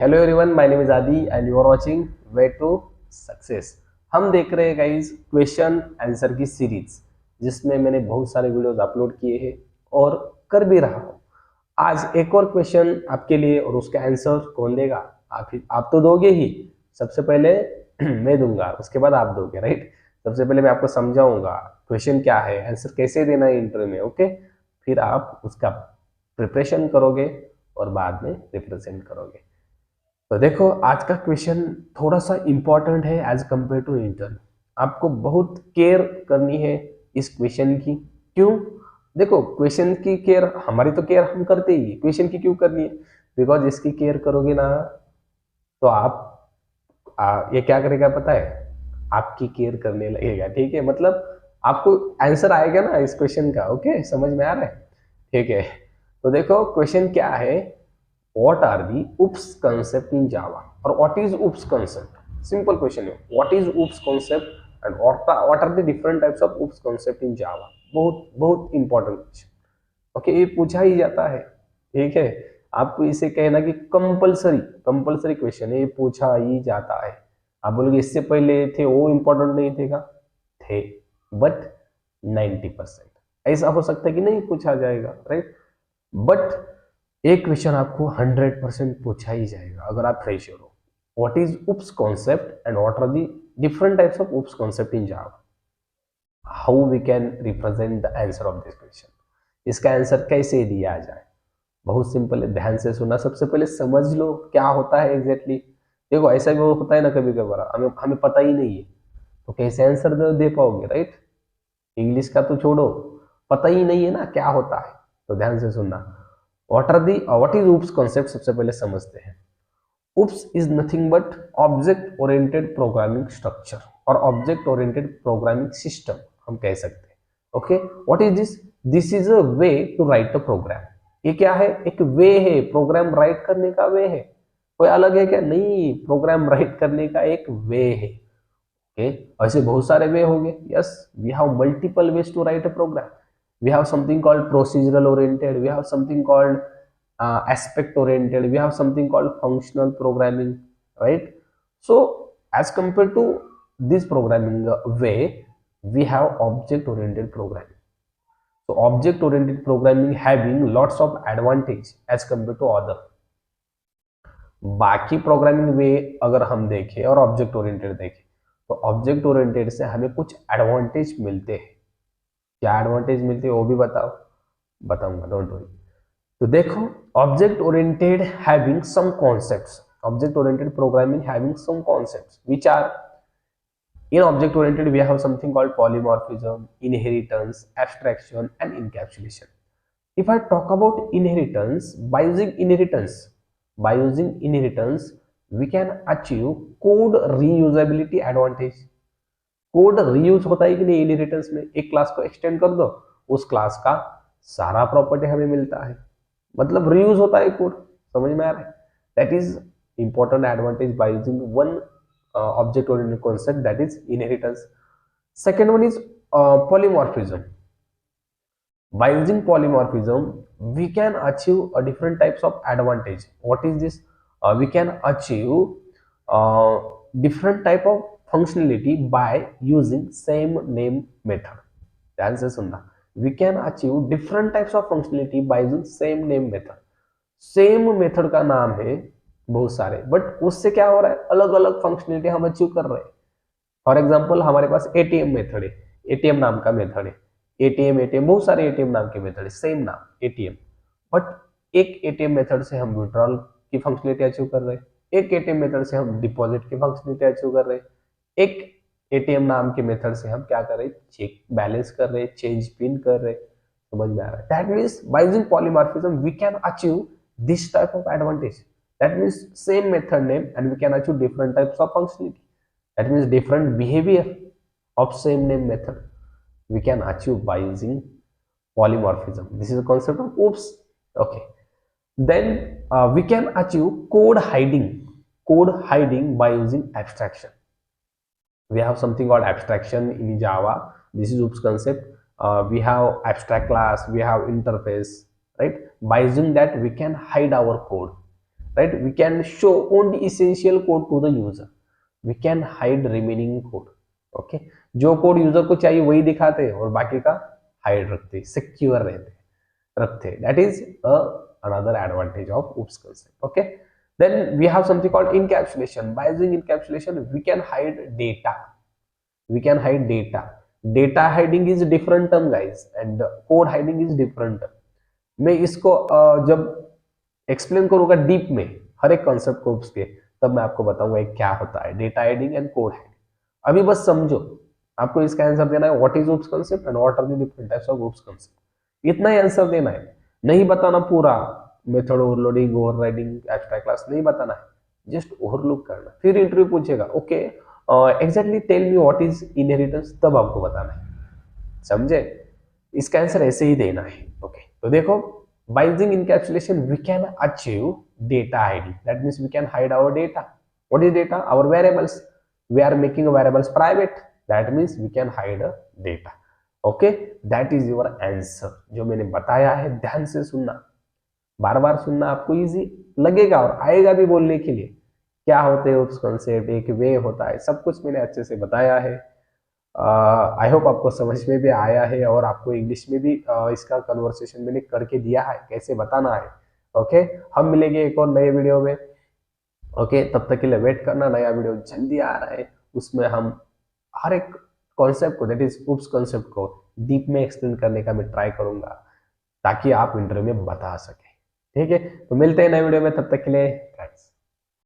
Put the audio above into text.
Hello everyone, my name is Aadi and you are watching Way to Success. हम देख रहे हैं गाइस क्वेश्चन आंसर की सीरीज, जिसमें मैंने बहुत सारे वीडियोस अपलोड किए हैं और कर भी रहा हूँ। आज एक और क्वेश्चन आपके लिए, और उसका आंसर कौन देगा? आप तो दोगे ही। सबसे पहले मैं दूंगा, उसके बाद आप दोगे, राइट। सबसे पहले मैं आपको समझाऊंगा क्वेश्चन क्या है, आंसर कैसे देना है इंटरव्यू में, ओके। फिर आप उसका प्रिपरेशन करोगे और बाद में रिप्रेजेंट करोगे। तो देखो, आज का क्वेश्चन थोड़ा सा इंपॉर्टेंट है एज कंपेयर टू इंटरव्यू। आपको बहुत केयर करनी है इस क्वेश्चन की। क्यों? देखो, क्वेश्चन की केयर, हमारी तो केयर हम करते ही, क्वेश्चन की क्यों करनी है? बिकॉज इसकी केयर करोगे ना, तो आप ये क्या करेगा पता है? आपकी केयर करने लगेगा, ठीक है। मतलब आपको आंसर आएगा ना इस क्वेश्चन का, ओके, समझ में आ रहा है? ठीक है। तो देखो क्वेश्चन क्या है, what are the oops concept in java, or what is oops concept? Simple question है, what is oops concept and what are the different types of oops concept in java? बहुत बहुत इंपॉर्टेंट क्वेश्चन, ओके। ये पूछा ही जाता है, ठीक है। आपको इसे कहना कि कंपलसरी कंपलसरी क्वेश्चन है, ये पूछा ही जाता है। आप बोलोगे इससे पहले थे वो इंपॉर्टेंट नहीं थे का? थे, बट 90% ऐसा हो सकता है कि नहीं पूछा जाएगा, राइट। बट एक क्वेश्चन आपको 100% पूछा ही जाएगा अगर आप फ्रेशर हो। What is oops concept and what are the different types of OOPS concept in Java? How we can represent the answer of this question? इसका आंसर कैसे दिया जाए? बहुत सिंपल है, ध्यान से सुनना। सबसे पहले समझ लो क्या होता है एग्जैक्टली। देखो, ऐसा भी होता है ना कभी कभार, हमें हमें पता ही नहीं है, तो कैसे आंसर दे पाओगे, राइट। इंग्लिश का तो छोड़ो, पता ही नहीं है ना क्या होता है। तो ध्यान से सुनना। What is oops concept? सबसे पहले समझते हैं। OOPs is nothing but object oriented programming structure और ऑब्जेक्ट ओरिएंटेड प्रोग्रामिंग सिस्टम, हम कह सकते हैं, okay. What is this? This is a way to write a program. ये क्या है? एक वे है, प्रोग्राम राइट करने का वे है। कोई अलग है क्या? नहीं, प्रोग्राम राइट करने का एक वे है, ओके। ऐसे बहुत सारे वे होंगे, yes. We have multiple ways to write a program. we have something called procedural oriented, we have something called aspect oriented, we have something called functional programming, right? So as compared to this programming way, we have object oriented programming. So object oriented programming having lots of advantage as compared to other बाकी programming वे अगर हम देखें और object oriented देखें, तो object oriented से हमें कुछ एडवांटेज मिलते हैं। क्या एडवांटेज मिलते हैं वो भी बताऊंगा, डोंट वरी। तो देखो, object oriented having some concepts, object oriented programming having some concepts which are in object oriented we have something called polymorphism, inheritance, abstraction and encapsulation. If I talk about inheritance, by using inheritance we can achieve code reusability advantage. Code reuse होता है कि नहीं? Inheritance में एक class को extend कर दो, उस क्लास का सारा प्रॉपर्टी हमें मिलता है, मतलब रीयूज होता है कोड। समझ में आ रहा है? That is important advantage by using one object oriented concept, that is inheritance. Second one is polymorphism. By using polymorphism we can achieve a different types of advantage. What is this? We can achieve different type of functionality by using same name method. ध्यान से सुनना। We can achieve different types of functionality by using same name method. Same method का नाम है बहुत सारे, but उससे क्या हो रहा है? अलग अलग फंक्शनलिटी हम अचीव कर रहे हैं। फॉर एग्जाम्पल हमारे पास एटीएम मेथड है, एटीएम नाम का मेथड है। एटीएम बहुत सारे एटीएम नाम के मेथड है, सेम नाम एटीएम, बट एक एटीएम मेथड से हम विड्रॉल की फंक्शनलिटी अचीव कर रहे हैं, एक एटीएम मेथड से हम डिपॉजिट की फंक्शनलिटी अचीव कर रहे हैं, एक एटीएम नाम के मेथड से हम क्या कर रहे हैं? चेक बैलेंस कर रहे हैं, चेंज पिन कर रहे हैं। समझ में आ रहा है? That means by using polymorphism we can achieve this type of advantage. That means same method name and we can achieve different types of functionality. That means different behavior of same name method we can achieve by using polymorphism. This is a concept of oops, okay. Then we can achieve code hiding by using abstraction. We have something called abstraction in Java. This is oops concept. We have abstract class, we have interface, right? By using that we can hide our code, right? We can show only essential code to the user. We can hide remaining code. Okay, जो code user को चाहिए वही दिखाते हैं और बाकी का hide रखते, सिक्योर रखते. That is another advantage of OOPS concept. Okay, then we have something called encapsulation. By using encapsulation, we can hide data. We can hide data. Data hiding is different term, guys, and code hiding is different term. मैं इसको जब explain करूंगा deep में हर एक concept को उसके, तब मैं आपको बताऊंगा क्या होता है data hiding and code hiding. अभी बस समझो, आपको इसका आंसर देना है what is OOPS concept and what are the different types of OOPS concept. इतना ही आंसर देना है, नहीं बताना पूरा method overloading, overriding, abstract class नहीं बताना है, जस्ट ओवरलुक करना. फिर इंटरव्यू पूछेगा okay exactly tell me what is inheritance, तब आपको बताना है. समझे? इसका आंसर ऐसे ही देना है. ओके, तो देखो, by using encapsulation we can achieve data hiding. That means we can hide our data. What is data? Our variables. We are making variables private. That means we can hide data. Okay, that is your answer. जो मैंने बताया है ध्यान से सुनना, बार बार सुनना, आपको easy लगेगा और आएगा भी बोलने के लिए. क्या होते हैं OOPS कॉन्सेप्ट, एक वे होता है, सब कुछ मैंने अच्छे से बताया है. आई होप आपको समझ में भी आया है और आपको इंग्लिश में भी इसका कन्वर्सेशन मैंने करके दिया है कैसे बताना है. ओके, हम मिलेंगे एक और नए वीडियो में. ओके, तब तक के लिए वेट करना, नया वीडियो जल्दी आ रहा है. उसमें हम हर एक कॉन्सेप्ट को, दैट इज OOPS कॉन्सेप्ट को डीप में एक्सप्लेन करने का मैं ट्राई करूंगा ताकि आप इंटरव्यू में बता सके. ठीक है, तो मिलते हैं नए वीडियो में, तब तक के लिए थैंक्स.